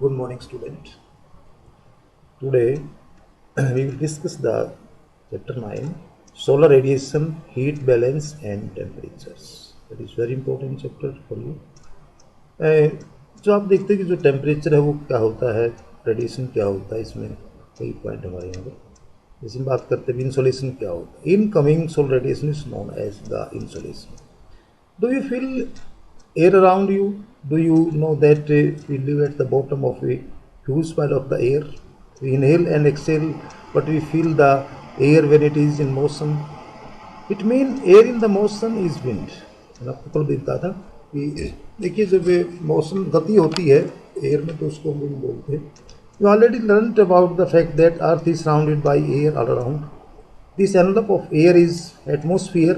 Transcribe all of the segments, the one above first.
Good morning, student. Today we will discuss the chapter 9 solar radiation, heat balance, and temperatures. That is very important chapter for you. जो आप देखते हैं कि जो temperature है वो क्या होता है, रेडिएशन क्या होता है, इसमें कई पॉइंट हमारे यहाँ पर जैसे बात करते हैं इंसोलेशन क्या होता है. Incoming solar radiation is known as the insolation. Do you feel air around you? Do you know that we live at the bottom of a huge pile of the air? We inhale and exhale, but we feel the air when it is in motion. It means air in the motion is wind. मैंने आपको कल बताया था कि देखिए जब मौसम गति होती है एयर में तो उसको विंड बोलते हैं. You already learned about the fact that Earth is surrounded by air all around. This envelope of air is atmosphere,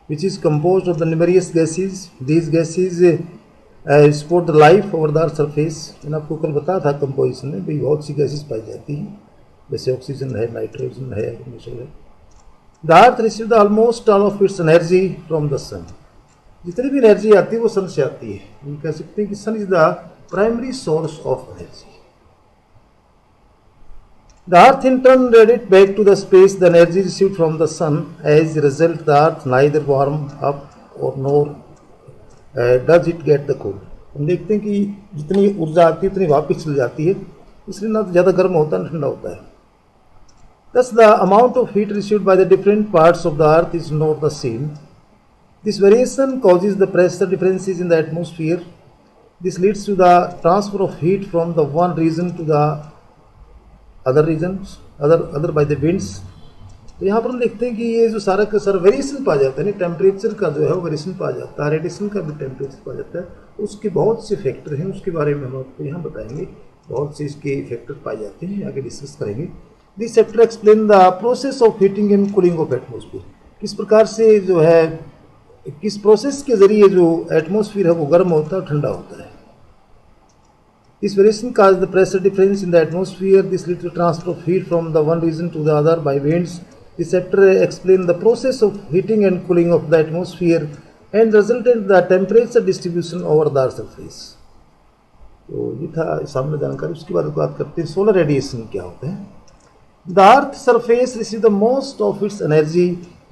which is composed of the numerous gases. These gases support the life over the earth surface. मैंने आपको कल बताया था composition में भाई बहुत सी gases पाई जाती हैं, जैसे ऑक्सीजन है, नाइट्रोजन है, है. The earth receives the almost all of its energy from the sun. जितनी भी एनर्जी आती है वो सन से आती है. हम कह सकते हैं कि sun is the primary source of energy. The earth in turn radiates back to the space the energy received from the sun. As a result, the earth neither warm up or nor does it get the cold. हम देखते हैं कि जितनी ऊर्जा आती है उतनी वापस चली जाती है, इसलिए ना तो ज़्यादा गर्म होता है ना ठंडा होता है. Thus, the amount of heat received by the different parts of the earth is not the same. This variation causes the pressure differences in the atmosphere. This leads to the transfer of heat from the one region to the other regions other by the winds. तो यहाँ पर हम देखते हैं कि ये जो सारा का सारा वेरिएशन पा जाता है ना, टेम्परेचर का जो है वो वेरिएशन पा जाता है, रेडिएशन का भी टेम्परेचर पा जाता है. उसके बहुत से फैक्टर हैं, उसके बारे में हम आपको यहाँ बताएंगे. बहुत से इसके फैक्टर पाए जाते हैं, आगे डिस्कस करेंगे. This chapter explain the process of heating and cooling of atmosphere. किस प्रकार से जो है किस प्रोसेस के जरिए जो एटमोसफियर है वो गर्म होता है, ठंडा होता है. This variation causes the pressure difference in the atmosphere. This leads to transfer of heat from the one region to the other by winds. This chapter explains the process of heating and cooling of the atmosphere and resultant the temperature distribution over the earth surface. तो ये था सामने जानकारी. उसके बाद बात करते हैं सोलर रेडिएशन क्या होता है. The earth surface receives the most of its energy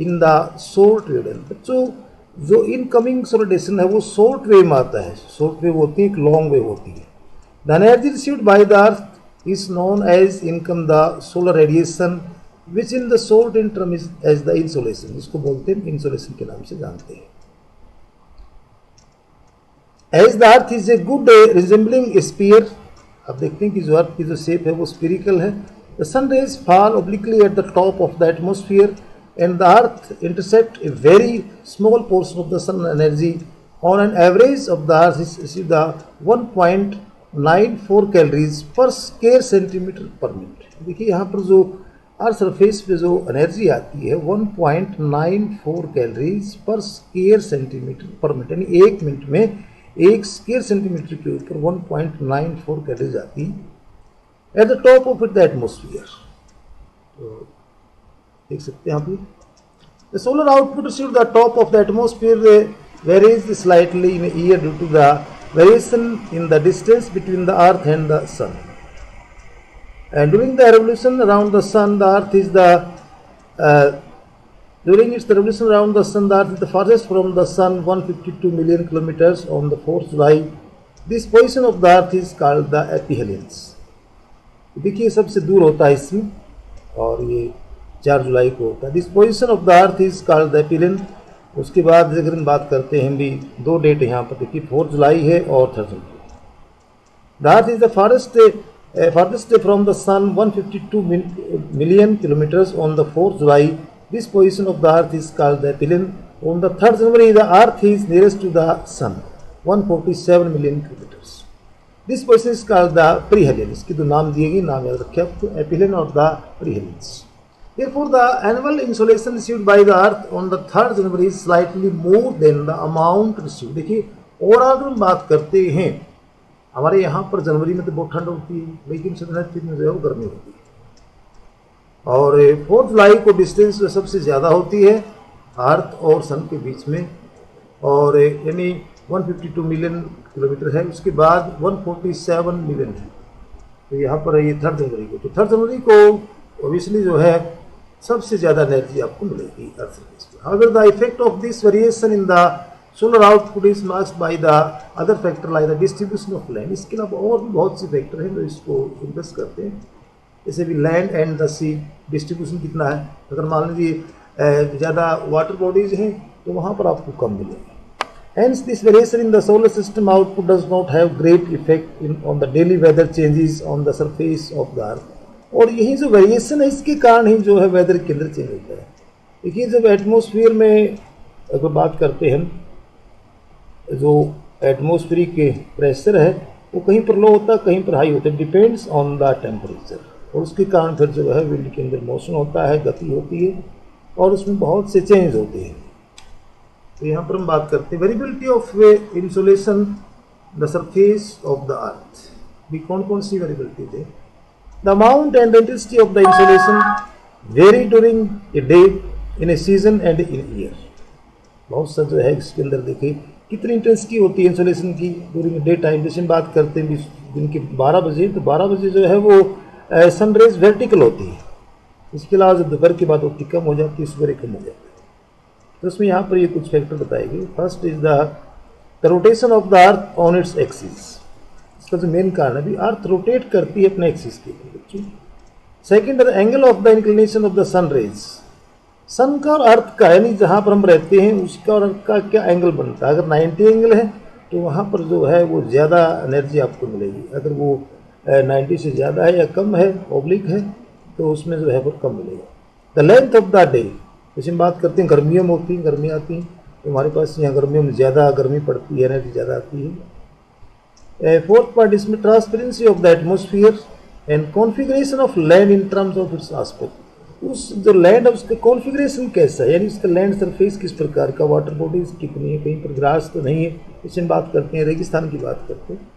in the short wave. बच्चों जो इनकमिंग सोलर रेडिएशन है वो शॉर्ट वेव में आता है. शॉर्ट वेव होती है, एक लॉन्ग वेव होती है. The energy received by the earth is known as income the solar radiation, which in the short term is as the insolation. इसको बोलते हैं insolation के नाम से जानते हैं. As the earth is a good resembling a sphere, आप देखते हैं कि जो अर्थ की जो शेप है वो स्फेरिकल है. The sun rays fall obliquely at the top of the atmosphere, and the earth intercept a very small portion of the sun energy. On an average of the earth is received the 1.94 calories पर square centimetre पर minute. देखिए यहाँ पर जो earth surface पे जो energy आती है 1.94 कैलोरीज पर स्क्वायर सेंटीमीटर पर मिनट, यानी एक मिनट में एक स्क्वायर सेंटीमीटर के ऊपर 1.94 कैलोरीज आती है at the top of it the atmosphere. तो देख सकते हैं आप. The solar output received the top of the atmosphere varies slightly in year due to the variation in the distance between the earth and the sun. And during the revolution around the sun, the earth is during its revolution around the sun, the earth is the farthest from the sun, 152 million kilometers on the 4th July. This position of the earth is called the aphelions. देखिए सबसे दूर होता है इसमें और ये 4 जुलाई को होता है. This position of the earth is called the aphelion. उसके बाद अगर हम बात करते हैं हम भी दो डेट यहाँ पर देखिए 4 जुलाई है और 3 जुलाई. The earth is the farthest from the sun 152 million kilometres on the 4th July. This position of the earth is called the aphelion. On the 3rd January the earth is nearest to the sun 147 million kilometres. This position is called the perihelion. इसकी दो नाम दिए गए, नाम याद रखें आपको, एपिलियन और the प्रीहेलियंस. Therefore, the annual insolation received by the earth on the 3rd January is slightly more than the amount received. देखिए ओवरऑल हम बात करते हैं, हमारे यहाँ पर जनवरी में तो बहुत ठंड होती है, लेकिन सितंबर में जो है वो गर्मी होती है. और 4 जुलाई को डिस्टेंस सबसे ज़्यादा होती है अर्थ और सन के बीच में, और यानी 152 मिलियन किलोमीटर है, उसके बाद 147 मिलियन है। तो यहाँ पर है ये 3 जनवरी को। तो 3 जनवरी को ऑब्वियसली जो है सबसे ज़्यादा एनर्जी आपको मिलेगी अर्थ सरफेस पर। However the effect of this variation in the solar output is masked by the other factor like the distribution of land. इसके अलावा और भी बहुत से फैक्टर हैं जो इसको इन्फ्लुएंस करते हैं, जैसे भी land and the sea distribution कितना है। अगर मान लीजिए ज़्यादा वाटर बॉडीज हैं तो वहाँ पर आपको कम मिलेगा। Hence, this variation in the solar system output does not have great effect on the daily weather changes on the surface of the earth. और यही जो वेरिएशन है इसके कारण ही जो है वेदर के अंदर चेंज होता है। देखिए जब एटमॉस्फेयर में अगर बात करते हैं, जो एटमॉस्फेरिक के प्रेशर है वो कहीं पर लो होता है कहीं पर हाई होता है, डिपेंड्स ऑन द टेम्परेचर। और उसके कारण फिर जो है विंड के अंदर मोशन होता है, गति होती है और उसमें बहुत से चेंज होते हैं। तो यहाँ पर हम बात करते हैं variability of insolation the surface of the अर्थ। भी कौन कौन सी वेरिएबिलिटी थे? The amount and intensity of the insolation very during a day, in A season and in year. बहुत सा जो है इसके अंदर देखिए कितनी इंटेंसिटी होती है इंसोलेशन की ड्यूरिंग डे टाइम। जैसे हम बात करते हैं दिन के 12 बजे, तो 12 बजे जो है वो सनरेज वर्टिकल होती है। इसके अलावा जब दोपहर की बात होती कम हो जाती है, सवेरे कम हो जाती है। तो उसमें यहाँ पर ये कुछ फैक्टर बताएंगे। First is the rotation of the earth on its axis. इसका जो मेन कारण है, अभी अर्थ रोटेट करती है अपने एक्सिस के ऊपर। Second, the angle of the inclination of the sun rays. Sun का और अर्थ का, यानी जहाँ पर हम रहते हैं उसका और अर्थ का क्या एंगल बनता है। अगर 90 एंगल है तो वहाँ पर जो है वो ज़्यादा एनर्जी आपको मिलेगी। अगर वो 90 से ज़्यादा है या कम है, ऑब्लिक है, तो उसमें जो है वो कम मिलेगा। The length of the day, जैसे हम बात करते हैं गर्मियों में होती हैं, गर्मियाँ आती हैं तो हमारे पास यहाँ गर्मियों में ज़्यादा गर्मी पड़ती है, एनर्जी ज़्यादा आती है। फोर्थ पार्ट इसमें transparency of the atmosphere and configuration of land in terms of its aspect. उस जो लैंड है उसका कॉन्फ़िगरेशन कैसा है, यानी उसका लैंड सरफेस किस प्रकार का, वाटर बॉडीज कितनी है, कहीं पर ग्रास तो नहीं है। जैसे हम बात करते हैं रेगिस्तान की बात करते हैं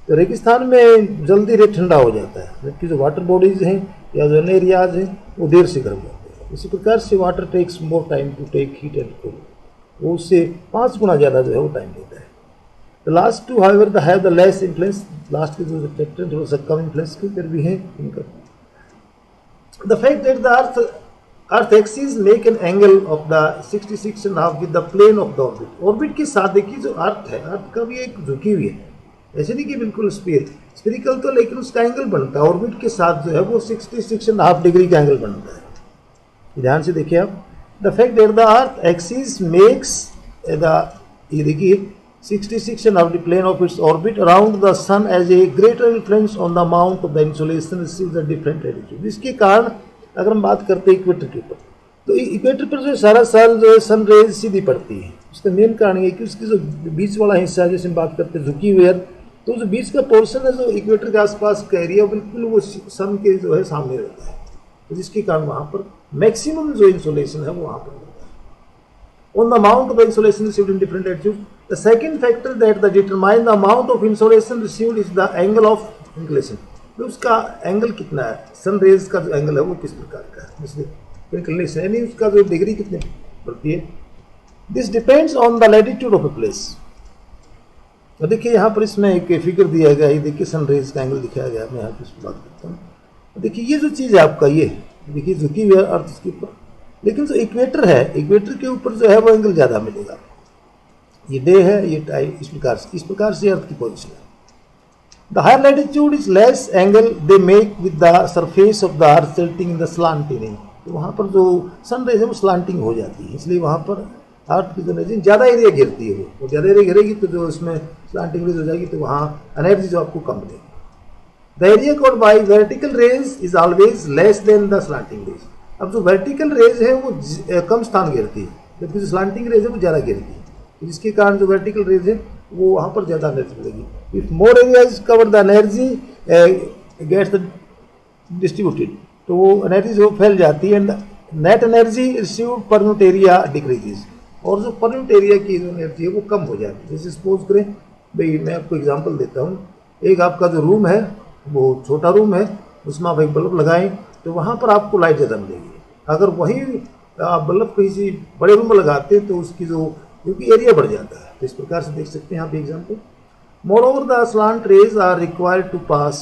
तो रेगिस्तान में जल्दी रेत ठंडा हो जाता है, जबकि जो वाटर बॉडीज हैं या जो अन्य एरियाज हैं वो देर से गर्म होते हैं। इसी प्रकार से water takes more time to take heat and cool, वो उससे 5 गुना ज़्यादा जो है वो टाइम लेता है। The last two however the have the less influence, last के जो फैक्टर थोड़ा सा कम इन्फ्लुएंस के फिर भी हैं इनका। The fact that the earth axis make an angle of the 66.5 with the plane of the orbit. Orbit के साथ देखिए जो अर्थ है, अर्थ का भी एक झुकी हुई है, ऐसे नहीं कि बिल्कुल स्फेरिकल तो, लेकिन उसका एंगल बनता है ऑर्बिट के साथ जो है वो 66.5 डिग्री का एंगल बनता है। ध्यान से देखिए आप, the fact that the earth axis makes the, ये देखिए 66.5 the plane of its orbit around the sun as a greater influence on the amount of the insolation received at different latitude. जिसके कारण अगर हम बात करते हैं इक्वेटर के ऊपर, तो इक्वेटर पर जो सारा साल जो है सन रेज सीधी पड़ती है। उसका मेन कारण ये है कि उसकी जो बीच वाला हिस्सा है, जैसे हम बात करते हैं झुकी हुई, तो जो बीच का पोर्शन है जो इक्वेटर के आसपास का एरिया बिल्कुल वो सन के जो है सामने रहता है, तो जिसके कारण वहाँ पर मैक्सिमम जो इंसोलेशन है वो वहाँ पर होता है। On the amount of insolation received in different latitude, the second factor that the determine the amount of insolation received is the angle of inclination. तो उसका एंगल कितना है, सन रेज का जो एंगल है वो किस प्रकार का है, इसलिए इंक्लिनेशन यानी उसका जो डिग्री कितनी पड़ती है। This depends on the latitude of a place. तो देखिए यहाँ पर इसमें एक फिगर दिया गया है, देखिए सन रेज का एंगल दिखाया गया है। मैं यहाँ पर इस पर बात करता हूँ। देखिए ये जो चीज़ है आपका, ये देखिए झुकी हुई है अर्थ के ऊपर, लेकिन जो इक्वेटर है, इक्वेटर के ऊपर जो है वो एंगल ज़्यादा मिलेगा। ये डे है, ये टाइम, इस प्रकार से अर्थ की पोजिशन है। The higher latitude is less angle they make with the surface of the earth settling in the slanting. तो वहाँ पर जो सन रेज है वो स्लांटिंग हो जाती है, इसलिए वहाँ पर अर्थ की जो एनर्जी ज़्यादा एरिया घेरती है, वो ज़्यादा एरिया घेरेगी तो जो इसमें स्लांटिंग रेज हो जाएगी तो वहाँ एनर्जी जो आपको कम मिलेगी। The area covered by vertical rays is always less than the slanting rays. अब जो वर्टिकल रेज है वो कम स्थान घेरती है, जबकि जो स्लांटिंग रेज है वो ज़्यादा घेरती है, जिसके कारण जो वर्टिकल रेज है वो वहाँ पर ज़्यादा एनर्जी मिलेगी। If more area is covered the energy gets distributed, तो वो एनर्जी जो फैल जाती है, net energy received per unit area decreases, और जो पर यूनिट एरिया की जो एनर्जी है वो कम हो जाती है। जैसे सपोज करें भाई, मैं आपको एग्जांपल देता हूँ, एक आपका जो रूम है वो छोटा रूम है, उसमें आप एक बल्ब लगाएं तो वहाँ पर आपको लाइट ज़्यादा मिलेगी। अगर वही आप बल्ब किसी बड़े रूम में लगाते हैं तो उसकी जो क्योंकि एरिया बढ़ जाता है। तो इस प्रकार से देख सकते हैं आप example. More over the slant rays are required to pass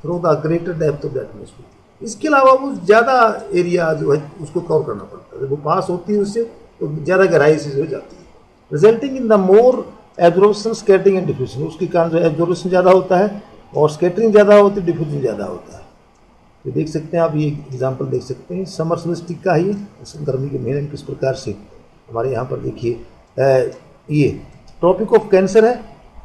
through the greater depth of the atmosphere. इसके अलावा वो ज़्यादा एरिया जो है उसको कवर करना पड़ता है, जब वो पास होती है उससे तो ज़्यादा गहराई से हो जाती है, resulting in the more absorption scattering and diffusion. उसके कारण जो एब्जॉर्प्शन ज़्यादा होता है और स्कैटरिंग ज़्यादा होती है, डिफ्यूजन ज़्यादा होता है। तो देख सकते हैं आप, ये एग्जाम्पल देख सकते हैं समर सोल्स्टिस का ही, गर्मी के महीने में किस प्रकार से हमारे यहाँ पर देखिए ये ट्रॉपिक ऑफ कैंसर है।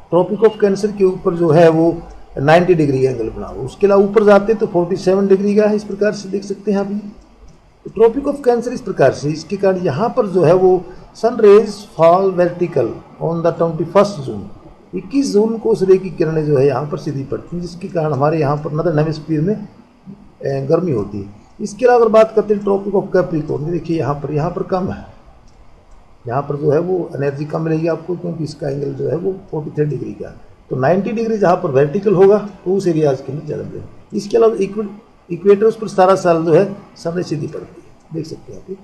ट्रॉपिक ऑफ कैंसर के ऊपर जो है वो 90 डिग्री एंगल बना हुआ, उसके अलावा ऊपर जाते तो 47 डिग्री का है। इस प्रकार से देख सकते हैं आप ये तो ट्रॉपिक ऑफ कैंसर इस प्रकार से। इसके कारण यहाँ पर जो है वो sun rays fall vertical on the 21 June. 21 June को सूर्य की किरणें जो है यहाँ पर सीधी पड़ती हैं, जिसके कारण हमारे यहाँ पर नदर्न हेमिस्फीयर में गर्मी होती है। इसके अलावा अगर बात करते हैं ट्रॉपिक ऑफ कैप्रिकॉर्न, देखिए यहाँ पर कम है, यहाँ पर जो है वो एनर्जी कम मिलेगी आपको, क्योंकि इसका एंगल जो है वो 43 डिग्री का। तो 90 डिग्री जहाँ पर वर्टिकल होगा तो उस एरियाज के अंदर ज़्यादा मिलेगा। इसके अलावा इक्वेटर उस पर सारा साल जो है सन सीधी पड़ती है, देख सकते हैं आप।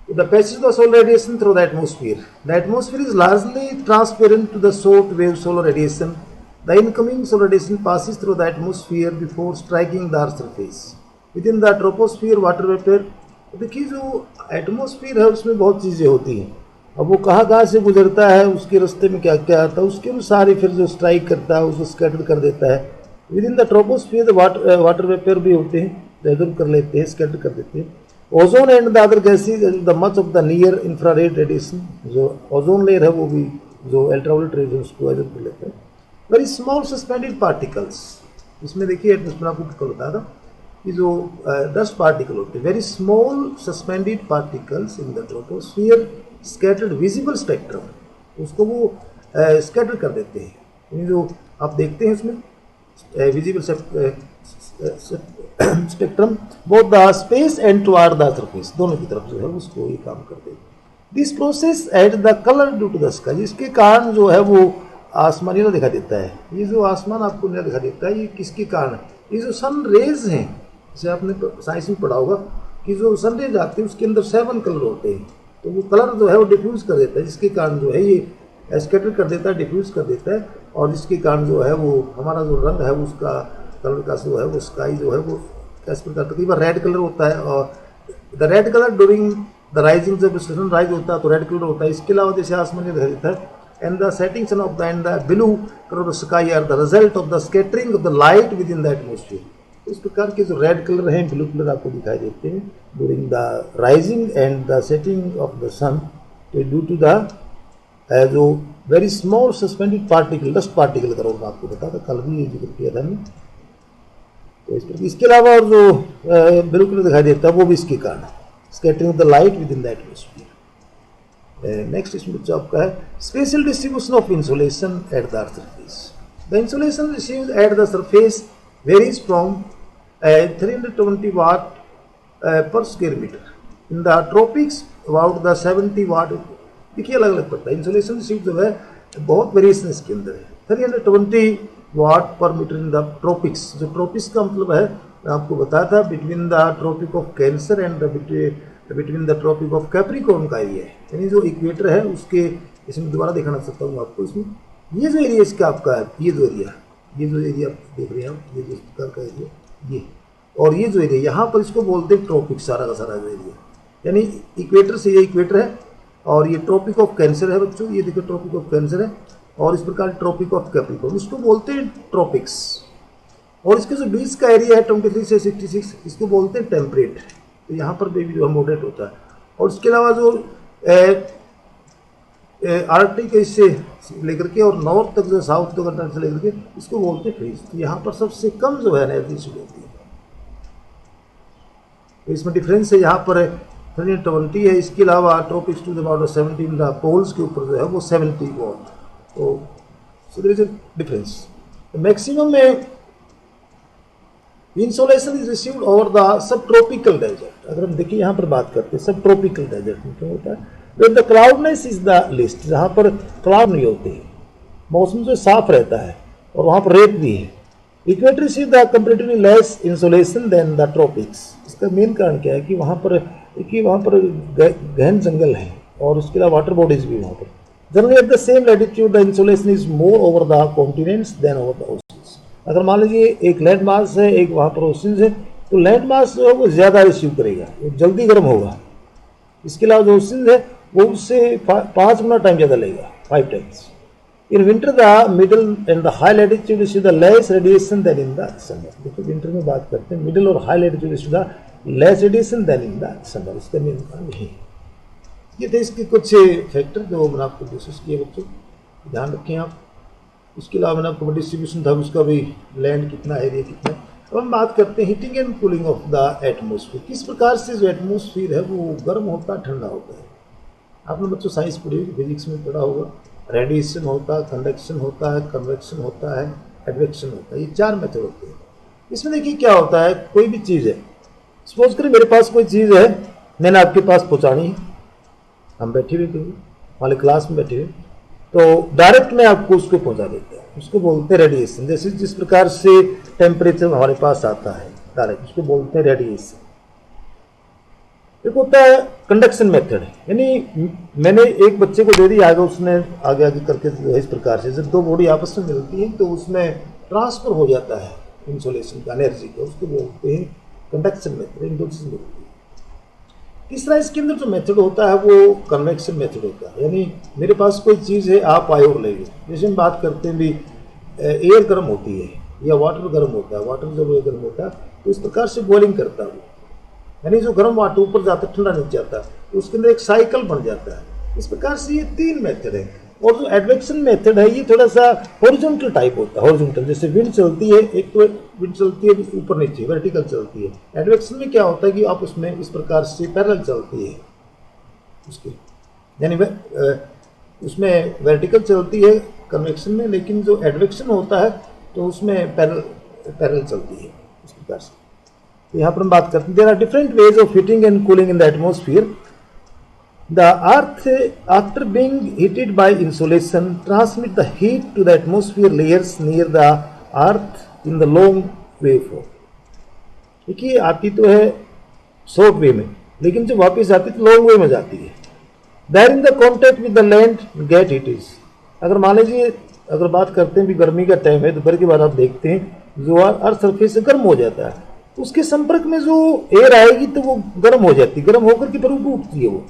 The passage of solar radiation through the atmosphere. The atmosphere is largely transparent to the short wave solar radiation. The incoming solar radiation passes through the atmosphere before striking the earth's surface. Within the troposphere, water vapor। देखिए जो atmosphere है उसमें बहुत चीज़ें होती हैं, अब वो कहाँ से गुजरता है, उसके रास्ते में क्या क्या आता है, उसके अनुसार ही फिर जो स्ट्राइक करता है उसको स्कैटर कर देता है। With in the troposphere water vapour भी होते हैं, एब्जॉर्ब कर लेते हैं, स्कैटर कर देते हैं। Ozone and the other gases the much of the near infrared radiation. जो ओजोन लेयर है वो भी जो अल्ट्रावायलेट रेज है उसको एब्जॉर्ब कर लेते हैं। वेरी स्मॉल सस्पेंडेड पार्टिकल्स, इसमें देखिए एटमोसफियर आपको बताया था कि जो डस्ट पार्टिकल होते हैं, very small suspended particles in the troposphere scattered visible spectrum, उसको वो स्कैटर कर देते हैं। यानी जो आप देखते हैं उसमें visible spectrum both the space and toward the surface, दोनों की तरफ जो है उसको ये काम करते हैं। This process add the colour due to the sky, इसके कारण जो है वो आसमान नीला दिखा देता है। ये जो आसमान आपको नीला दिखा देता है ये किसके कारण है? ये जो सन रेज हैं, जैसे आपने साइंस में पढ़ा होगा कि जो सन रेज आते हैं उसके अंदर 7 कलर होते हैं, तो वो कलर जो है वो डिफ्यूज़ कर देता है, जिसके कारण जो है ये स्कैटर कर देता है, डिफ्यूज़ कर देता है, और जिसके कारण जो है वो हमारा जो रंग है उसका कलर का जो है वो स्काई जो है वो इस प्रकार कई बार रेड कलर होता है, और the red colour during the rising, जब सन राइज होता है तो रेड कलर होता है। इसके अलावा जैसे आसमान में दिखाई देता है, and the setting sun of the and the blue color of the sky are the result of the scattering of the light within the atmosphere। इस प्रकार के जो रेड कलर हैं, ब्लू कलर आपको दिखाई देते हैं during the rising and the setting of the sun, तो ड्यू टू द जो very small suspended particle, dust particle का रोल आपको बताया था, कल भी ये जिक्र किया था हमने। तो इस प्रकार इसके अलावा और जो ब्लू कलर दिखाई देता है वो भी इसके कारण scattering of the light within the atmosphere. Next इसमें जो आपका है special distribution of insulation at the earth surface. The insulation received at the surface varies from 320 watt per square metre. In the tropics about the 70 watt. देखिए अलग अलग पड़ता है, insulation received जो है बहुत वेरिएशन इसके अंदर है। 320 watt per metre in the tropics. जो ट्रॉपिक्स का मतलब है मैं आपको बताया था between the tropic of cancer and between the tropic of Capricorn का एरिया है, यानी जो इक्वेटर है उसके, इसमें दोबारा दिखाना सकता हूँ आपको। इसमें ये जो एरिया इसका आपका है, ये जो एरिया आप देख रहे हैं, ये जो प्रकार का एरिया ये, और ये जो एरिया यहाँ पर इसको बोलते हैं ट्रॉपिक, सारा का सारा जो एरिया, यानी इक्वेटर से ये इक्वेटर है और ये ट्रॉपिक ऑफ कैंसर है बच्चों, ये देखो ट्रॉपिक ऑफ कैंसर है, और इस प्रकार ट्रॉपिक ऑफ कैप्रिकॉर्न, इसको बोलते हैं ट्रॉपिक्स। और इसके जो बीच का एरिया है 23 से 66, इसको बोलते हैं टेम्परेट। तो यहाँ पर भी जो है मॉडरेट होता है। और इसके अलावा जो आर्कटिक इससे लेकर के और नॉर्थ तक जो साउथ तक से लेकर के इसको बोलते हैं फ्रीज। तो यहाँ पर सबसे कम जो है एनर्जी शुरू होती है। तो इसमें डिफरेंस है, यहाँ पर 320 है, इसके अलावा ट्रॉपिक्स टू अबाउट 17 पोल्स के ऊपर जो है वो 70 वॉट। तो there is a difference. Maximum में insolation is received over the subtropical desert. अगर हम देखिए यहाँ पर बात करते हैं सब ट्रॉपिकल डेजर्ट में क्या होता है, where the cloudiness is the least, जहाँ पर क्लाउड नहीं होते, मौसम जो साफ रहता है और वहाँ पर रेत भी है। Equator is the comparatively less insolation than the tropics. इसका मेन कारण क्या है कि वहाँ पर गहन जंगल है और उसके अलावा वाटर बॉडीज भी वहाँ पर। Generally at the same latitude the insolation is more over the continents than over the oceans. अगर मान लीजिए एक लैंड मास है, एक वहाँ पर ओशंस है, तो लैंड मास जो है वो ज़्यादा रिसीव करेगा, वो जल्दी गर्म होगा। इसके अलावा जो ओशंस है वो उससे 5 गुना टाइम ज़्यादा लेगा, 5 times. In winter the middle and the high latitude is the less radiation than in the summer. देखो विंटर में बात करते हैं, मिडल और high latitude is the less radiation than in the summer. इसका मेन कारण यही। ये थे इसके कुछ फैक्टर जो मैंने आपको डिस्कस किए बच्चों, ध्यान रखें आप। उसके अलावा मैंने आपको डिस्ट्रीब्यूशन था उसका भी, लैंड कितना, एरिया कितना। अब हम बात करते हैं heating and cooling of the atmosphere. किस प्रकार से जो एटमोसफियर है वो गर्म होता है, ठंडा होता है। आपने बच्चों साइंस पढ़ी होगी, फिजिक्स में पढ़ा होगा। रेडिएशन होता है, कंडक्शन होता है, कन्वेक्शन होता है, एडवेक्शन होता है। ये 4 मेथड होते हैं। इसमें देखिए क्या होता है, कोई भी चीज़ है, सपोज करें मेरे पास कोई चीज़ है, मैंने आपके पास पहुँचानी है, हम बैठे हुए कहीं वाले क्लास में बैठे हुए, तो डायरेक्ट में आपको उसको पहुंचा देते हैं, उसको बोलते हैं रेडिएशन। जैसे जिस प्रकार से टेम्परेचर हमारे पास आता है डायरेक्ट, उसको बोलते हैं रेडिएशन। एक होता है कंडक्शन मेथड, यानी मैंने एक बच्चे को दे दी, आगे उसने आगे आगे करके जो है इस प्रकार से जब 2 बॉडी आपस में मिलती है तो उसमें ट्रांसफर हो जाता है इंसुलेशन का, एनर्जी का, उसको बोलते हैं कंडक्शन मेथड, इन 2 चीज़ मिलती है। तीसरा इसके अंदर जो मेथड होता है वो कन्वेक्शन मेथड होता है, यानी मेरे पास कोई चीज़ है, आप आए और ले गए। जैसे हम बात करते हैं भी एयर गर्म होती है या वाटर गर्म होता है, वाटर जब गर्म होता है तो इस प्रकार से बॉइलिंग करता है, यानी जो गर्म वाटर ऊपर जाता है, ठंडा नीचे आता है, तो उसके अंदर एक साइकिल बन जाता है। इस प्रकार से ये 3 मेथड है। और जो एडवेक्शन मेथड है ये थोड़ा सा हॉरिजॉन्टल टाइप होता है। हॉरिजॉन्टल जैसे विंड चलती है, एक तो विंड चलती है ऊपर नीचे, वर्टिकल चलती है। एडवेक्शन में क्या होता है कि आप उसमें इस प्रकार से पैरेलल चलती है उसकी, यानी उसमें वर्टिकल चलती है कन्वेक्शन में, लेकिन जो एडवेक्शन होता है तो उसमें पैरेलल चलती है इस प्रकार से। तो यहाँ पर हम बात करते हैं, there are different ways of heating and cooling in the atmosphere. The earth, after being heated by insolation, transmit the heat to the atmosphere layers near the earth in the long waveform. देखिए आती तो है short way में, लेकिन जब वापस आती है तो लॉन्ग वे में जाती है। There in the contact with the land get heated. अगर मान लीजिए अगर बात करते हैं भी गर्मी का टाइम है, दोपहर के बाद आप देखते हैं जो अर्थ सरफेस से गर्म हो जाता है, उसके संपर्क में जो एयर आएगी तो वो गर्म हो जाती है, गर्म होकर के फिर ऊपर उठती है। वो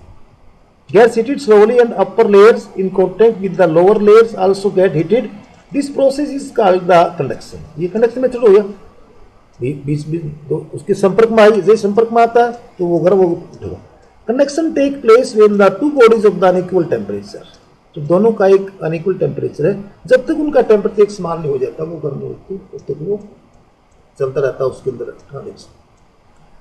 gets heated slowly and upper layers in contact with the lower layers also get heated. This process is called the conduction. ये conduction मेथड हो गया, बीच में उसके संपर्क में आई, जैसे संपर्क में आता है तो वो गर्म उठेगा। Conduction take place when the 2 bodies of the unequal temperature. तो दोनों का एक अनइक्वल टेम्परेचर है, जब तक उनका टेम्परेचर एक समान नहीं हो जाता वो गर्म नहीं होती, तब तक वो चलता रहता है उसके अंदर transition.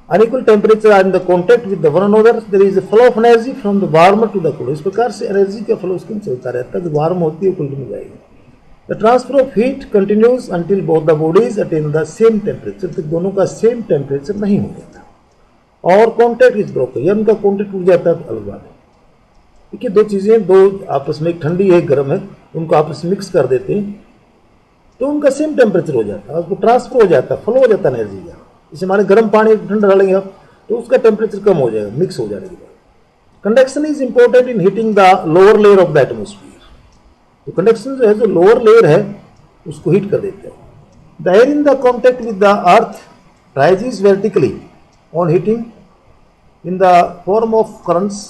Unequal temperature are in the contact with the one another. There is a flow of energy from the warmer to the cooler. इस प्रकार से एनर्जी का फ्लो उसके चलता रहता है, जो वार्म होती है कूलर में जाएगी। The transfer of heat continues until both the bodies attain the same temperature. तक दोनों का सेम टेम्परेचर नहीं हो जाता और कॉन्टैक्ट इज ब्रोकन, या उनका कॉन्टैक्ट टूट जाता है तो अलग बात है। देखिए 2 चीज़ें, 2 आपस में, एक ठंडी है एक गर्म है, उनको आपस में मिक्स कर देते हैं तो उनका सेम टेम्परेचर हो जाता है, उसको ट्रांसफर हो जाता है, फ्लो हो जाता है एनर्जी का। जैसे हमारे गर्म पानी ठंडा डालेंगे आप तो उसका टेम्परेचर कम हो जाएगा, मिक्स हो जाने के बाद। Conduction is important in heating the lower layer of the atmosphere. तो कंडक्शन जो है, जो लोअर लेयर है उसको हीट कर देते हैं। The air in the contact with the earth rises vertically on heating in the form of currents.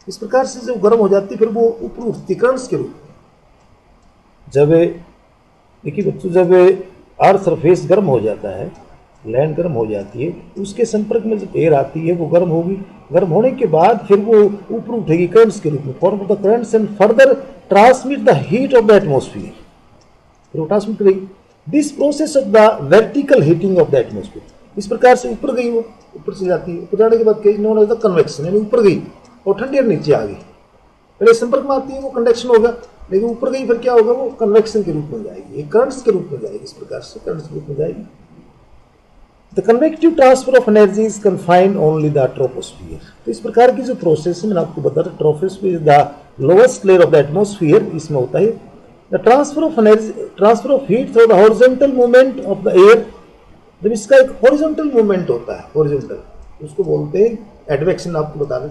इस प्रकार से जब गर्म हो जाती है फिर वो ऊपर उठती करंट्स के रूप में। जब देखिए बच्चों, जब अर्थ सरफेस गर्म हो जाता है, लैंड गर्म हो जाती है, उसके संपर्क में जब एयर आती है वो गर्म होगी, गर्म होने के बाद फिर वो ऊपर उठेगी करंट्स के रूप में, form of the currents and further transmit the heat of the atmosphere, फिर वो ट्रांसमिट करेगी। This process of the vertical heating of the atmosphere. इस प्रकार से ऊपर गई, वो ऊपर से जाती है, ऊपर जाने के बाद नोन एज द कन्वेक्शन, यानी ऊपर गई और ठंडी एयर नीचे आ गई। पहले संपर्क में आती है वो कंडक्शन होगा, लेकिन ऊपर गई फिर क्या होगा, वो कन्वेक्शन के रूप में जाएगी, करंट्स के रूप में जाएगी। इस प्रकार से करंट्स के रूप में जाएगी। The convective transfer of energy is confined only the troposphere. तो इस प्रकार की जो प्रोसेस है मैंने आपको बताया, troposphere the lowest layer of the atmosphere, इसमें होता है the transfer of energy, transfer of heat through the horizontal movement of the air. जब इसका एक हॉरिजॉन्टल मूवमेंट होता है, हॉरिजॉन्टल, उसको बोलते हैं एडवेक्शन। आपको बता दें,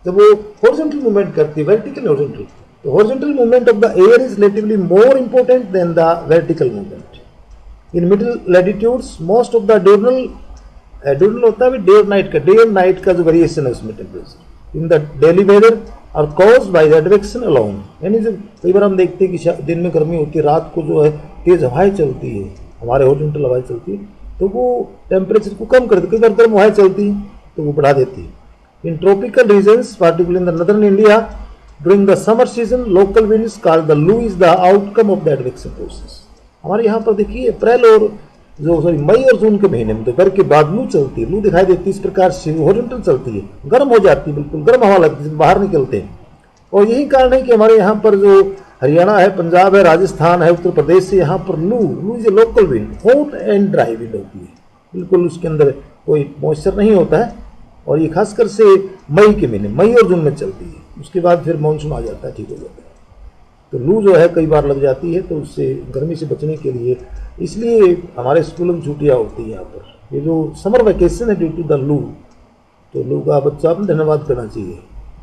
जब वो हॉरिजॉन्टल मूवमेंट करती है, वर्टिकल हॉरिजॉन्टल, तो horizontal movement of the air is relatively more important than the vertical movement. In middle latitudes most of the diurnal होता है डे और नाइट का, डे और नाइट का जो वेरिएशन है उसमें temperature in the daily weather are caused by the advection alone. यानी जब कई बार हम देखते हैं कि दिन में गर्मी होती है, रात को जो है तेज हवाएं चलती है, हमारे हॉरिजॉन्टल हवाएं चलती है, तो वो टेम्परेचर को कम कर देती है। कई बार गर्म हवाएं चलती है तो वो बढ़ा देती है। In tropical regions particularly in the northern India during the summer season local winds called the loo is the outcome of the advection process. हमारे यहाँ पर देखिए अप्रैल और मई और जून के महीने में दोपहर के बाद लू चलती है, लू दिखाई देती है, इस प्रकार से हॉरिजॉन्टल चलती है, गर्म हो जाती है, बिल्कुल गर्म हवा लगती है, बाहर निकलते हैं। और यही कारण है कि हमारे यहाँ पर जो हरियाणा है, पंजाब है, राजस्थान है, उत्तर प्रदेश से यहाँ पर लू is a local wind, hot and dry wind होती है, बिल्कुल उसके अंदर कोई मॉइस्चर नहीं होता है। और ये खासकर से मई के महीने, मई और जून में चलती है, उसके बाद फिर मानसून आ जाता है, ठीक हो जाता है। तो लू जो है कई बार लग जाती है, तो उससे गर्मी से बचने के लिए इसलिए हमारे स्कूलों में छुट्टियाँ होती हैं यहाँ पर। ये जो समर वैकेशन है ड्यू टू द लू, तो लू का बच्चा आपने धन्यवाद करना चाहिए।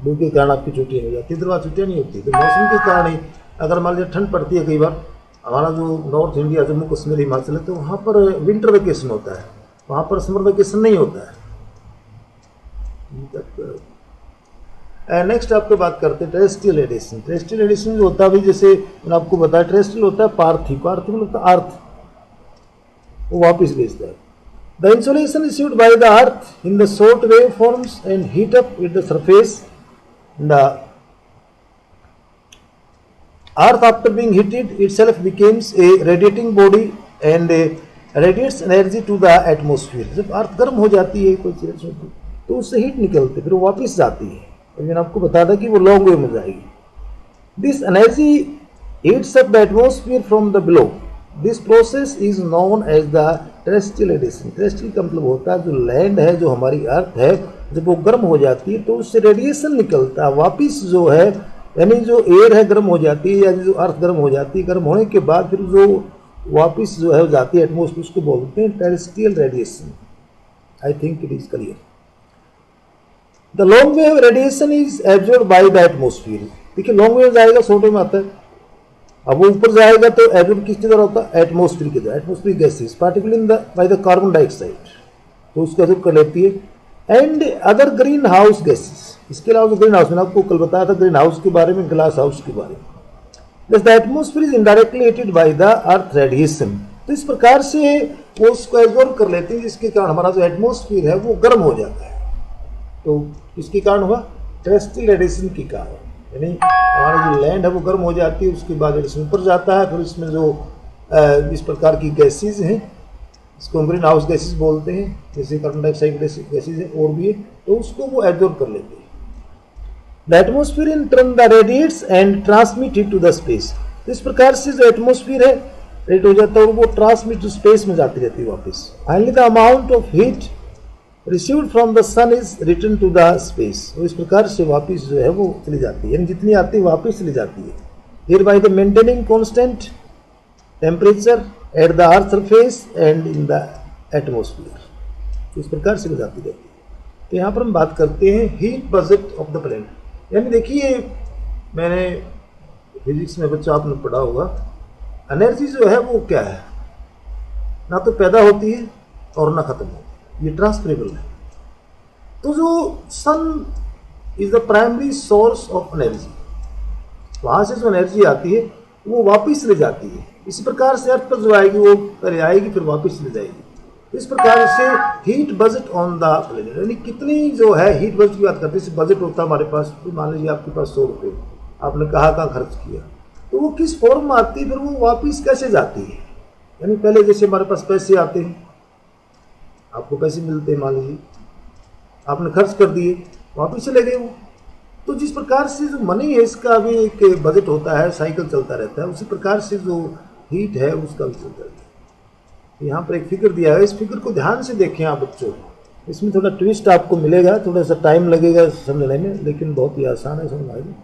लू के कारण आपकी छुट्टियाँ हो जाती है, इधर बार छुट्टियाँ नहीं होती, तो मौसम के कारण ही अगर मान लीजिए ठंड पड़ती है, कई बार हमारा जो नॉर्थ इंडिया जम्मू कश्मीर हिमाचल है तो वहाँ पर विंटर वेकेशन होता है, वहाँ पर समर वेकेशन नहीं होता है। नेक्स्ट आपको बात करते हैं टेरेस्ट्रियल रेडिएशन। टेरेस्ट्रियल रेडिएशन जो होता है, जैसे मैंने आपको बताया, टेरेस्ट्रियल होता है पार्थिव, पार्थिव मतलब अर्थ, वो वापिस भेजता है। The insulation received by the earth in the short wave forms and heat up with the surface the earth after being heated itself becomes a radiating body and radiates energy to the atmosphere। जब अर्थ गर्म हो जाती है कोई चीज तो उससे heat निकलती है, फिर वो वापिस जाती है, और मैंने आपको बताया था कि वो लॉन्ग वेव में जाएगी। This energy heats up the atmosphere from the below. This process is known as the terrestrial radiation. Terrestrial का मतलब होता है जो लैंड है, जो हमारी अर्थ है, जब वो गर्म हो जाती है तो उससे रेडिएशन निकलता है वापिस जो है, यानी जो एयर है गर्म हो जाती है, यानी जो अर्थ गर्म हो जाती है, गर्म होने के बाद फिर जो वापिस जो है जाती है एटमॉस्फेयर, उसको बोलते हैं terrestrial radiation. I think it is clear. The long wave radiation is absorbed by the atmosphere. देखिए लॉन्ग वेव जाएगा, शॉर्ट वेव में आता है, अब वो ऊपर जाएगा तो एब्जॉर्ब किसके द्वारा होता है, एटमॉस्फेयर के द्वारा, atmospheric gases particularly in the by the carbon dioxide, तो उसको एब्जॉर्ब कर लेती है। And other green house gases, इसके अलावा जो ग्रीन हाउस, मैंने आपको कल बताया था ग्रीन हाउस के बारे में, ग्लास हाउस के बारे में। The atmosphere is indirectly heated bye the earth radiation. तो इस प्रकार से वो उसको एब्जॉर्ब कर लेती है, जिसके कारण हमारा जो एटमॉस्फेयर है वो गर्म हो जाता है। तो किसके कारण हुआ, टेरेस्ट्रियल रेडिएशन के कारण, यानी हमारी जो लैंड है वो गर्म हो जाती है, उसके बाद रेडिएशन ऊपर जाता है, फिर इसमें जो इस प्रकार की गैसेज हैं, इसको ग्रीन हाउस गैसेज बोलते हैं, जैसे कार्बन डाइऑक्साइड गैसेज है और भी है, तो उसको वो एब्जॉर्ब कर लेते हैं। The atmosphere in turn the radiates and transmit it to the space. इस प्रकार से जो एटमॉस्फेयर है रेडिएट हो जाता है और वो ट्रांसमिट टू स्पेस में जाती रहती है वापस। Finally the amount of heat received from the sun is return to the space. और इस प्रकार से वापस जो है वो चली जाती है, यानी जितनी आती है वापस चली जाती है। Here by the maintaining constant temperature at the earth surface and in the atmosphere, इस प्रकार से जाती रहती है। तो यहाँ पर हम बात करते हैं heat budget of the planet. यानी देखिए, मैंने फिजिक्स में बच्चा आपने पढ़ा होगा, एनर्जी जो है वो क्या है, ना तो पैदा होती है और ना खत्म होती है, ये ट्रांसफरेबल है। तो जो sun is the primary source of energy, वहाँ से जो एनर्जी आती है वो वापस ले जाती है। इसी प्रकार से अर्थ पर जो आएगी वो पहले आएगी फिर वापस ले जाएगी। इस प्रकार से heat budget on the planet, यानी कितनी जो है हीट बजट की बात करते हैं। बजट होता है हमारे पास, तो मान लीजिए आपके पास 100 रुपये, आपने कहाँ खर्च किया, तो वो किस फॉर्म में आती है, फिर वो वापस कैसे जाती है। यानी पहले जैसे हमारे पास पैसे आते हैं, आपको पैसे मिलते हैं, मान लीजिए आपने खर्च कर दिए, वापस चले गए वो। तो जिस प्रकार से जो मनी है इसका भी एक बजट होता है, साइकिल चलता रहता है, उसी प्रकार से जो हीट है उसका भी चलता रहता है। यहाँ पर एक फिगर दिया है, इस फिगर को ध्यान से देखें आप बच्चों, इसमें थोड़ा ट्विस्ट आपको मिलेगा, थोड़ा सा टाइम लगेगा समझने में, लेकिन बहुत ही आसान है समझ आएगी।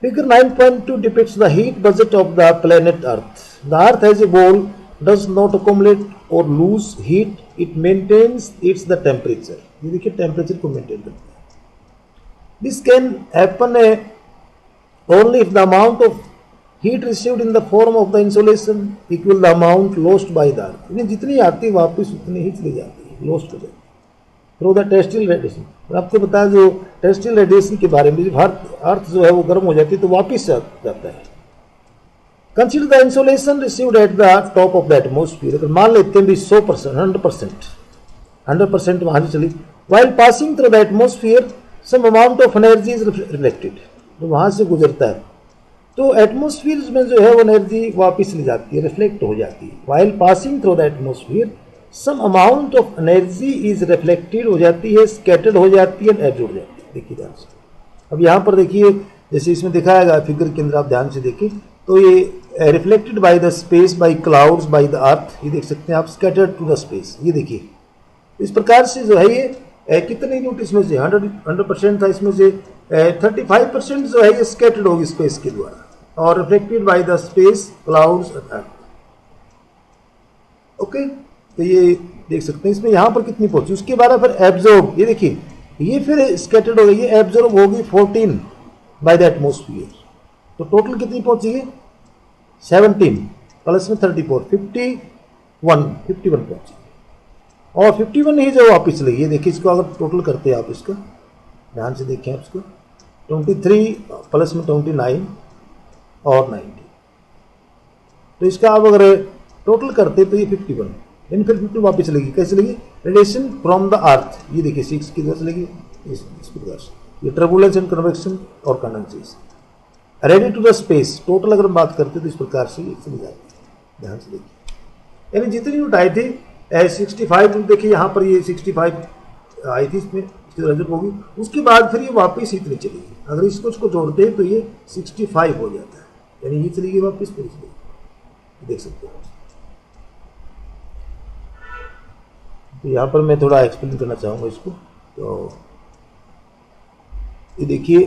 Figure 9.2 depicts the heat budget of the planet Earth. The Earth as a whole does not accumulate or lose heat; it maintains its the temperature. ये देखिए टेम्परेचर को मेंटेन करता है। This can happen only if the amount of heat received in the form of the insolation equal the amount lost by the earth. यानी जितनी आती है वापस उतनी ही चली जाती है, lost हो जाती है थ्रू द टेरेस्ट्रियल रेडिएशन। आपको बताया जो टेरेस्ट्रियल रेडिएशन के बारे में, जब अर्थ जो है वो गर्म हो जाती है तो वापस जाता है। Consider the insolation received at the top of the atmosphere. अगर मान लेते हैं भी 100%, 100% वहां से चली, while passing through the atmosphere some amount of energy is reflected, तो वहां से गुजरता है तो एटमोस्फियर में जो है वो एनर्जी वापस ले जाती है, रिफ्लेक्ट हो जाती है। While passing through the atmosphere some amount of energy is reflected हो जाती है, स्कैटर्ड हो जाती है, एब्जॉर्ब हो जाती है। देखिए ध्यान से, अब यहाँ पर देखिए जैसे इसमें दिखाया गया फिगर के अंदर, आप ध्यान से देखिए तो ये reflected by the space, by clouds, by the earth, ये देख सकते हैं आप, स्कैटर्ड टू द स्पेस। ये देखिए इस प्रकार से जो है ये कितने यूनिट इसमें से 100% था, इसमें से 35% जो है ये स्कैटर्ड होगी स्पेस के द्वारा और reflected by the space, clouds, earth. Okay, तो ये देख सकते हैं इसमें यहाँ पर कितनी पहुंची, उसके बाद फिर एब्जॉर्ब, ये देखिए ये फिर स्कैटर्ड हो गई, ये एब्जॉर्ब होगी 14 बाय द एटमोस्फियर। तो टोटल कितनी पहुंची है 17 प्लस में 34, 51 पहुंची और 51 ही जो वापिस चली। ये देखिए इसको अगर टोटल करते हैं आप, इसका ध्यान से देखें आप इसको, 23 प्लस में 29 और 90, तो इसका आप अगर टोटल करते तो ये 51, यानी फिर 50 वापस चलेगी। कैसे चलेगी, रेडिएशन फ्रॉम द अर्थ, ये देखिए 6 की तरह चलेगी इस प्रकार से, ये टर्बुलेंस एंड कन्वेक्शन और condensation. Ready to the space, total अगर हम बात करते तो इस प्रकार से ये चली जाती है, ध्यान से देखिए। यानी जितनी यूनिट आई थी 65, देखिए यहाँ पर ये 65 आई थी, इसमें इसकी रिजल्ट होगी, उसके बाद फिर ये वापस इतनी चलेगी। अगर इसको जोड़ते हैं तो ये 65 हो जाता है, यानी ये चलेगी वापस, फिर चलेगी, देख सकते हो। तो यहाँ पर मैं थोड़ा एक्सप्लेन करना चाहूँगा इसको। तो ये देखिए,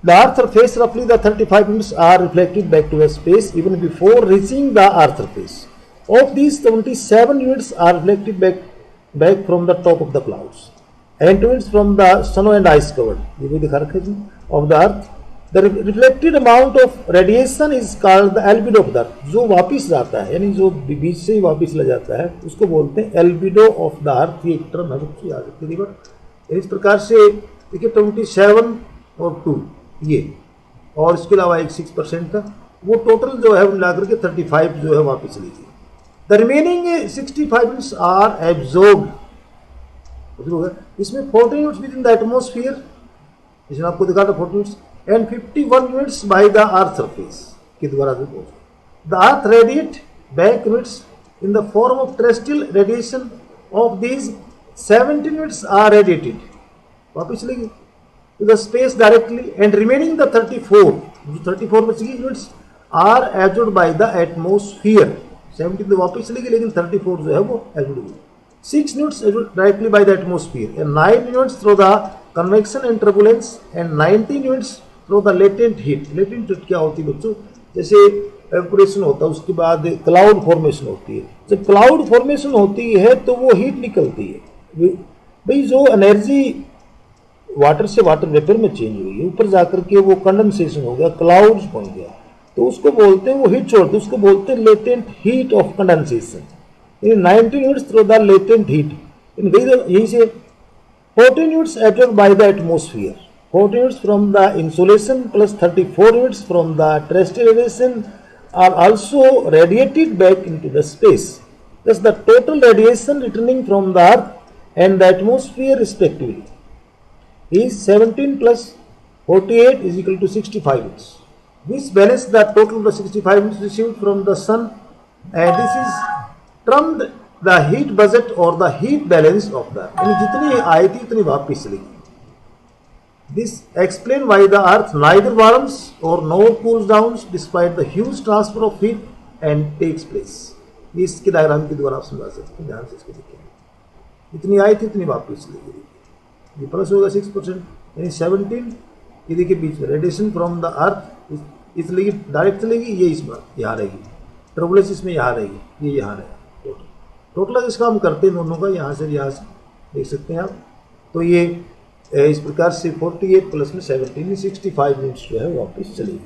द अर्थ सरफेस रफली the 35 units are reflected back to the space even before reaching the earth surface. Of these 27 units are reflected back from the top of the clouds and units from the snow and ice covered, ये भी दिखा रखा है of the earth. The reflected amount of radiation is called the albedo of the earth. जो वापिस जाता है, यानी जो बीच से ही वापिस ले जाता है, उसको बोलते हैं एल्बिडो ऑफ द अर्थ। ये एक टर्म है, बच्चों याद रखिए। इस प्रकार से देखिए 27 और 2 ये, और इसके अलावा एक 6% था, वो टोटल जो है मिलाकर के 35 जो है वापिस चली गई। The remaining 65 units are absorbed, इसमें 14 units within the atmosphere, इसमें आपको दिखा था 14 units, and 51 units by the earth surface के द्वारा जो the earth radiate back units in the form of terrestrial radiation of these 17 units are radiated वापिस चलेगी to the space directly and remaining the 34 बचेगी units are absorbed by the atmosphere। 17 तो वापिस चलेगी लेकिन 34 जो है वो absorbed होगी। 6 units directly by the atmosphere and 9 units through the convection and turbulence and 19 units through the latent heat. Latent heat क्या होती है बच्चों, जैसे एवेपोरेशन होता है उसके बाद क्लाउड फॉर्मेशन होती है। जब क्लाउड फॉर्मेशन होती है तो वो हीट निकलती है भाई, जो एनर्जी वाटर से वाटर वेपर में चेंज हुई है, ऊपर जाकर के वो कंडेंसेशन हो गया, क्लाउड्स बन गया, तो उसको बोलते हैं, वो हीट छोड़ते हैं, उसको बोलते हैं latent heat of condensation. 19 units through the latent heat, यहीं से 14 units absorbed by the atmosphere, 14 units from the insolation plus 34 units from the terrestrial radiation are also radiated back into the space. Thus, the total radiation returning from the earth and the atmosphere respectively is 17 plus 48 is equal to 65 units. This balance the total of the 65 units received from the sun, and this is termed the heat budget or the heat balance of the earth. यानी जितनी आई थी उतनी वापिस चलेगी। This explains why the earth neither warms or nor cools down despite the huge transfer of heat and takes place. ये इसके diagram के द्वारा आप समझा सकते हैं, ध्यान से इसको देखिए। इतनी आई थी इतनी वापस चली गई, ये प्लस होगा 6%, यानी 17, ये देखिए बीच में रेडिएशन फ्रॉम द अर्थ इस चलेगी, डायरेक्ट चलेगी, ये इस बार यहाँ रहेगी, टर्बुलेंस इसमें यहाँ रहेगी, ये यहाँ रहेगा। टोटल इसका हम करते हैं दोनों का, यहाँ से देख सकते हैं आप। तो ये इस प्रकार से 48 प्लस में 17 65 यूनिट्स जो है वापस चलेगी।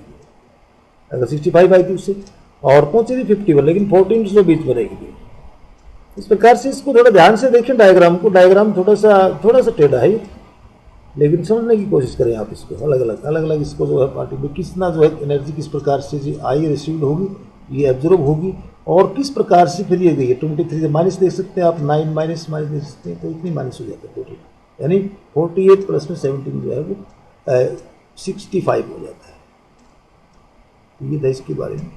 अगर 65 आई थी उससे और पहुंचे थी 51, लेकिन 14 यूनिट्स जो बीच में रहेगी। इस प्रकार से इसको थोड़ा ध्यान से देखें डायग्राम को। डायग्राम थोड़ा सा टेढ़ा है, लेकिन समझने की कोशिश करें आप इसको। अलग अलग इसको जो है पार्टी में कितना जो है एनर्जी किस प्रकार से जी आई रिसीव्ड होगी, ये एब्जॉर्ब होगी, और किस प्रकार से फिर ये गई है 23 से माइनस देख सकते हैं आप, 9 माइनस देख सकते हैं, तो इतनी माइनस हो जाता है टोटल, यानी 48 प्लस में 17 जो है वो 65 हो जाता है। ये था इसके बारे में।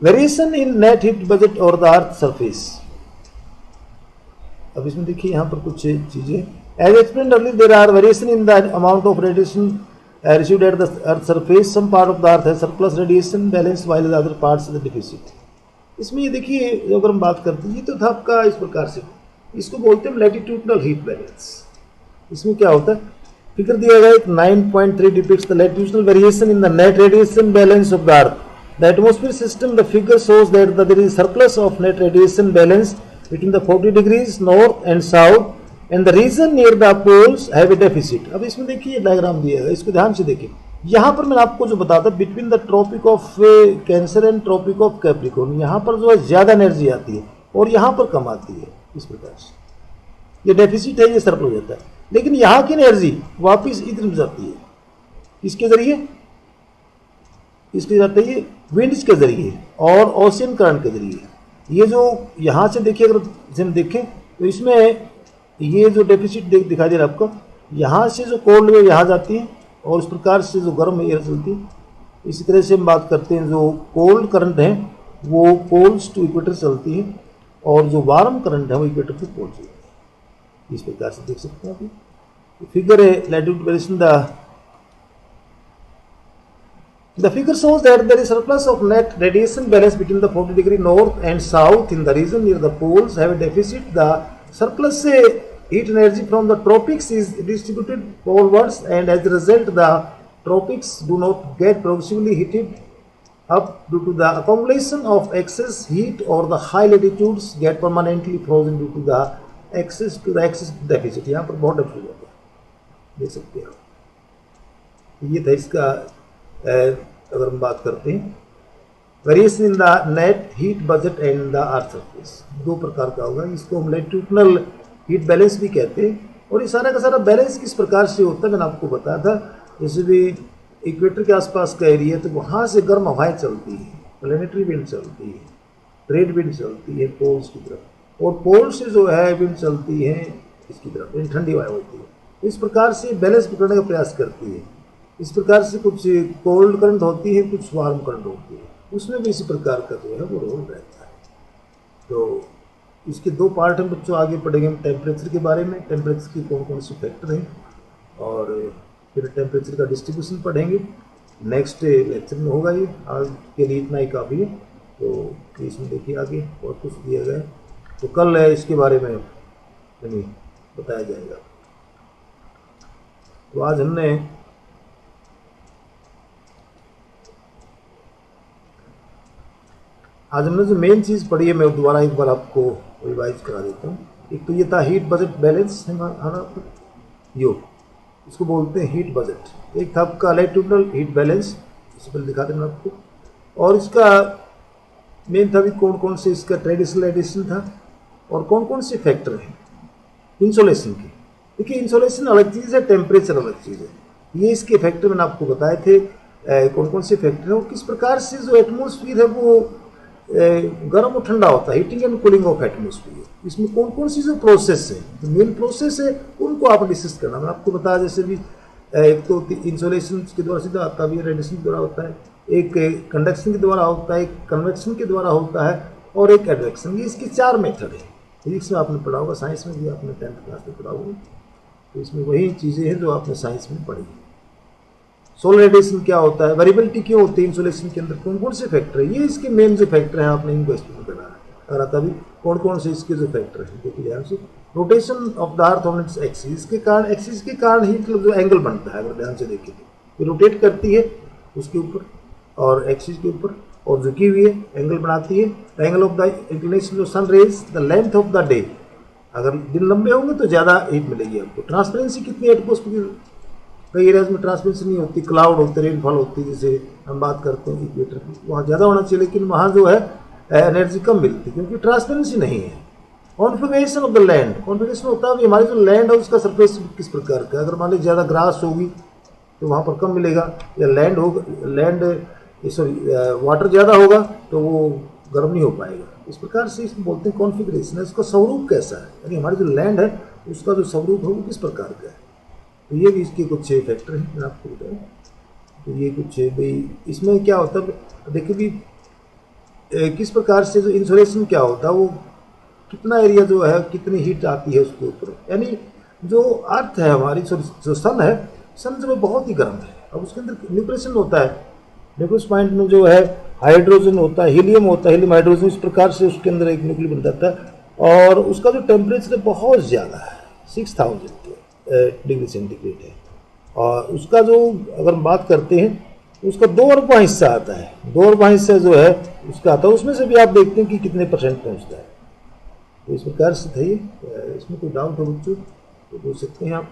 Variation in net heat budget और द अर्थ सरफेस। अब इसमें देखिए यहाँ पर कुछ चीजें, as explained earlier there are variation in the amount of radiation received at the earth surface. Some part of the earth has surplus radiation balance while the other parts is deficit. इसमें ये देखिए अगर हम बात करते हैं, ये तो था आपका इस प्रकार से, इसको बोलते हैं लैटिट्यूडनल हीट बैलेंस। इसमें क्या होता है, फिगर दिया गया एक 9.3 depicts the latitudinal variation in the net radiation balance of the earth. The atmosphere system, the figure shows that there is surplus of net radiation balance between the 40 degrees north and south and the region near the poles have a deficit. अब इसमें देखिए diagram दिया है, इसको ध्यान से देखिए। यहाँ पर मैंने आपको जो बताया था between the tropic of cancer and tropic of Capricorn, यहाँ पर जो है ज्यादा एनर्जी आती है और यहाँ पर कम आती है। इस प्रकार से ये डेफिसिट है, ये सरप्लस हो जाता है, लेकिन यहाँ की एनर्जी वापिस इधर जाती है, इसके जरिए, इसके जाते है विंड्स के जरिए और ओशियन करंट के जरिए। ये जो यहाँ से देखिए, अगर हम देखें तो इसमें ये जो डेफिसिट दिखाई दे रहा है आपको, यहाँ से जो कोल्ड वेव यहाँ जाती है और इस प्रकार से जो गर्म एयर चलती है। इसी तरह से हम बात करते हैं, जो कोल्ड करंट है वो पोल्स टू इक्वेटर चलती है और जो वार्म करंट है वो इक्वेटर टू पोल चलती है। इस प्रकार से देख सकते हैं आप, फिगर है latitude variation. The figure shows that there is surplus of net radiation balance between the 40 degree north and south in the region near the poles have a deficit. The surplus heat energy from the tropics is distributed polewards, and as a result the tropics do not get progressively heated up due to the accumulation of excess heat, or the high latitudes get permanently frozen due to the excess deficit. यहाँ पर बहुत deficit होता है, देख सकते हैं आप। ये था इसका अगर हम बात करते हैं variation in the net heat budget and the earth surface, दो प्रकार का होगा। इसको हम लैटिट्यूडनल हीट बैलेंस भी कहते हैं। और ये सारा का सारा बैलेंस किस प्रकार से होता है मैंने आपको बताया था। जैसे भी इक्वेटर के आसपास का एरिया, तो वहाँ से गर्म हवाएं चलती है, प्लैनेटरी विंड चलती है, ट्रेड विंड चलती है पोल्स की तरफ, और पोल से जो है विंड चलती है इसकी तरफ, ठंडी हवाएं होती है। इस प्रकार से बैलेंस पकड़ने का प्रयास करती है। इस प्रकार से कुछ कोल्ड करंट होती है, कुछ वार्म करंट होती है, उसमें भी इसी प्रकार का जो है वो रोल रहता है। तो इसके दो पार्ट हम बच्चों आगे पढ़ेंगे। हम टेम्परेचर के बारे में, टेम्परेचर के कौन कौन से फैक्टर हैं, और फिर टेम्परेचर का डिस्ट्रीब्यूशन पढ़ेंगे। नेक्स्ट लेक्चर में होगा ये। आज के लिए इतना ही काफ़ी है। तो इसमें देखिए आगे और कुछ दिया गया है, तो कल इसके बारे में बताया जाएगा। तो आज हमने जो मेन चीज़ पढ़ी है, मैं दोबारा एक बार आपको रिवाइज करा देता हूँ। एक तो ये था हीट बजट बैलेंस है हमारा, यो इसको बोलते हैं हीट बजट। एक था आपका लैटिट्यूडनल हीट बैलेंस, इस पर दिखा देना आपको। और इसका मेन था भी कौन कौन से इसका ट्रेडिशनल एडिशन था और कौन कौन से फैक्टर हैं इंसोलेशन के। देखिए इंसोलेशन अलग चीज़ है, टेम्परेचर अलग चीज़ है। ये इसके फैक्टर मैंने आपको बताए थे कौन कौन से फैक्टर हैं और किस प्रकार से जो एटमोसफियर है वो गर्म और ठंडा होता है, heating and cooling of atmosphere. इसमें कौन कौन सी जो प्रोसेस है, जो मेन प्रोसेस है उनको आप डिस्कस करना। मैं आपको बताया जैसे भी एक तो इंसोलेशन के द्वारा सीधा आता है, रेडिएशन के द्वारा होता है, एक कंडक्शन के द्वारा होता है, एक कन्वेक्शन के द्वारा होता है, और एक एडवेक्शन। ये इसके 4 मेथड है। फिजिक्स में आपने पढ़ा होगा, साइंस में भी आपने 10th क्लास में पढ़ा होगा। तो इसमें वही चीज़ें हैं जो आपने साइंस में पढ़ी है। सोलर रेडिएशन क्या होता है, वेरिएबिलिटी क्यों होती है इंसोलेशन के अंदर, कौन कौन से फैक्टर है, ये इसके मेन जो फैक्टर हैं आपने इनको एक्सप्लेन करा था भी कौन कौन से इसके जो फैक्टर हैं। देखिए ध्यान से, rotation of the earth on its axis के कारण ही जो एंगल बनता है, अगर ध्यान से देखें तो रोटेट करती है उसके ऊपर और एक्सिस के ऊपर, और झुकी हुई है एंगल बनाती है। Angle of the inclination of sun rays, the length of the day, अगर दिन लंबे होंगे तो ज़्यादा हीट मिलेगी आपको। ट्रांसपेरेंसी कितनी एटमॉस्फेयर, कई एरियाज में ट्रांसपेरेंसी नहीं होती, क्लाउड होते, रेनफॉल होती है, जैसे हम बात करते हैं इक्वेटर की, वहाँ ज़्यादा होना चाहिए, लेकिन वहाँ जो है एनर्जी कम मिलती है क्योंकि ट्रांसपेरेंसी नहीं है। Configuration of the land, configuration होता है हमारी जो लैंड है उसका सरफेस किस प्रकार का, अगर मान लीजिए ज़्यादा ग्रास होगी तो वहाँ पर कम मिलेगा, या लैंड होगा, लैंड सॉरी वाटर ज़्यादा होगा तो वो गर्म नहीं हो पाएगा। इस प्रकार से इसको बोलते हैं कॉन्फ़िगरेशन। इसका स्वरूप कैसा है, यानी हमारी जो लैंड है उसका जो स्वरूप है वो किस प्रकार का है। तो ये भी इसके कुछ फैक्टर हैं, मैं आपको बताऊँ। तो ये कुछ भाई इसमें क्या होता है, देखिए भी किस प्रकार से जो इंसुलेशन क्या होता है, वो कितना एरिया जो है कितनी हीट आती है उसके ऊपर, यानी जो अर्थ है हमारी, जो सन है, सन जो है बहुत ही गर्म है। अब उसके अंदर न्यूक्लियस होता है, न्यूक्लियस पॉइंट में जो है हाइड्रोजन होता है, हीलियम होता है, हीलियम हाइड्रोजन, इस प्रकार से उसके अंदर एक न्यूक्लियस बन जाता है। और उसका जो टेम्परेचर बहुत ज़्यादा है, 6000 डिग्री सेंटीग्रेड है। और उसका जो अगर हम बात करते हैं उसका 2 अरबवां हिस्सा आता है, 2 अरबवां हिस्सा जो है उसका आता है, उसमें से भी आप देखते हैं कि कितने परसेंट पहुँचता है। तो इस प्रकार से था ये। इसमें कोई डाउट हो बच्चों तो पूछ सकते हैं आप।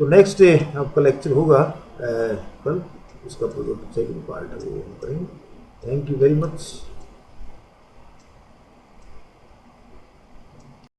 तो नेक्स्ट आपका लेक्चर होगा कल, उसका सेकंड पार्ट है वो हम करेंगे। Thank you very much.